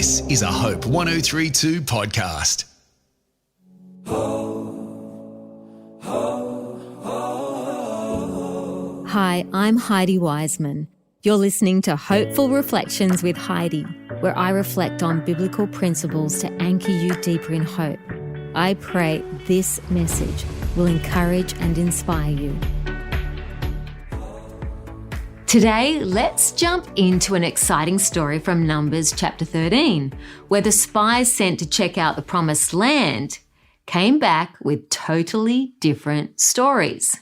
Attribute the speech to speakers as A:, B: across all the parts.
A: This is a Hope 1032 podcast.
B: Hi, I'm Heidi Wysman. You're listening to Hopeful Reflections with Heidi, where I reflect on biblical principles to anchor you deeper in hope. I pray this message will encourage and inspire you. Today, let's jump into an exciting story from Numbers chapter 13, where the spies sent to check out the promised land came back with totally different stories.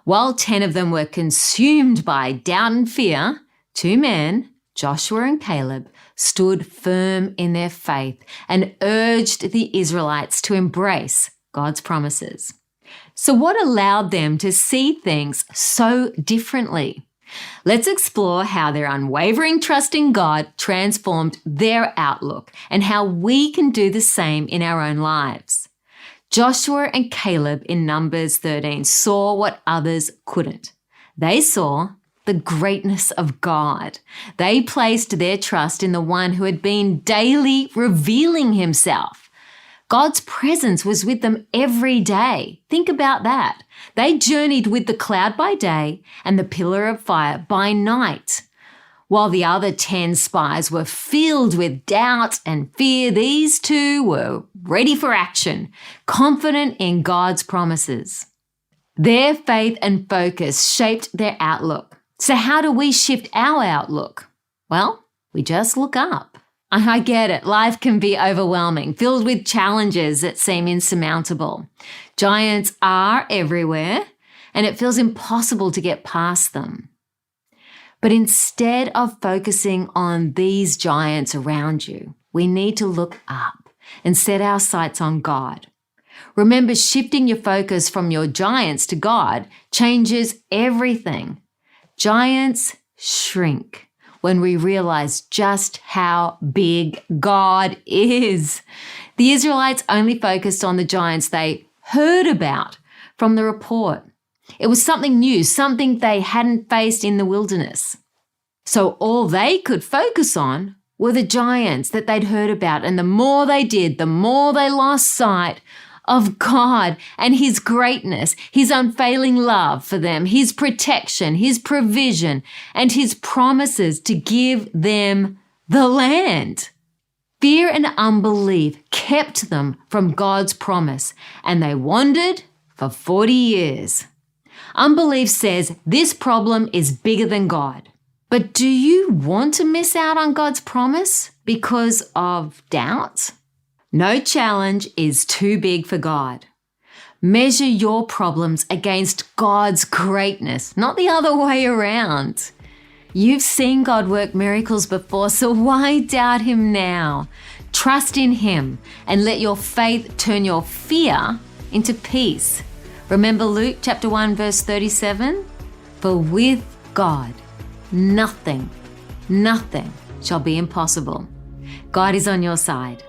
B: While 10 of them were consumed by doubt and fear, 2 men, Joshua and Caleb, stood firm in their faith and urged the Israelites to embrace God's promises. So what allowed them to see things so differently? Let's explore how their unwavering trust in God transformed their outlook and how we can do the same in our own lives. Joshua and Caleb in Numbers 13 saw what others couldn't. They saw the greatness of God. They placed their trust in the one who had been daily revealing himself. God's presence was with them every day. Think about that. They journeyed with the cloud by day and the pillar of fire by night. While the other 10 spies were filled with doubt and fear, these 2 were ready for action, confident in God's promises. Their faith and focus shaped their outlook. So how do we shift our outlook? Well, we just look up. I get it. Life can be overwhelming, filled with challenges that seem insurmountable. Giants are everywhere, and it feels impossible to get past them. But instead of focusing on these giants around you, we need to look up and set our sights on God. Remember, shifting your focus from your giants to God changes everything. Giants shrink when we realize just how big God is. The Israelites only focused on the giants they heard about from the report. It was something new, something they hadn't faced in the wilderness. So all they could focus on were the giants that they'd heard about. And the more they did, the more they lost sight of God and his greatness, his unfailing love for them, his protection, his provision, and his promises to give them the land. Fear and unbelief kept them from God's promise, and they wandered for 40 years. Unbelief says this problem is bigger than God. But do you want to miss out on God's promise because of doubt? No challenge is too big for God. Measure your problems against God's greatness, not the other way around. You've seen God work miracles before, so why doubt him now? Trust in him and let your faith turn your fear into peace. Remember Luke chapter 1 verse 37? For with God, nothing shall be impossible. God is on your side.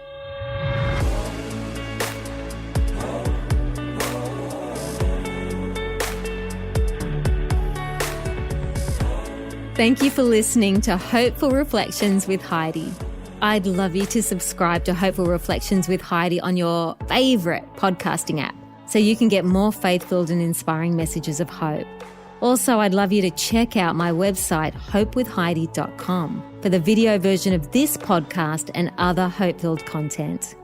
B: Thank you for listening to Hopeful Reflections with Heidi. I'd love you to subscribe to Hopeful Reflections with Heidi on your favorite podcasting app so you can get more faith-filled and inspiring messages of hope. Also, I'd love you to check out my website, hopewithheidi.com, for the video version of this podcast and other hope-filled content.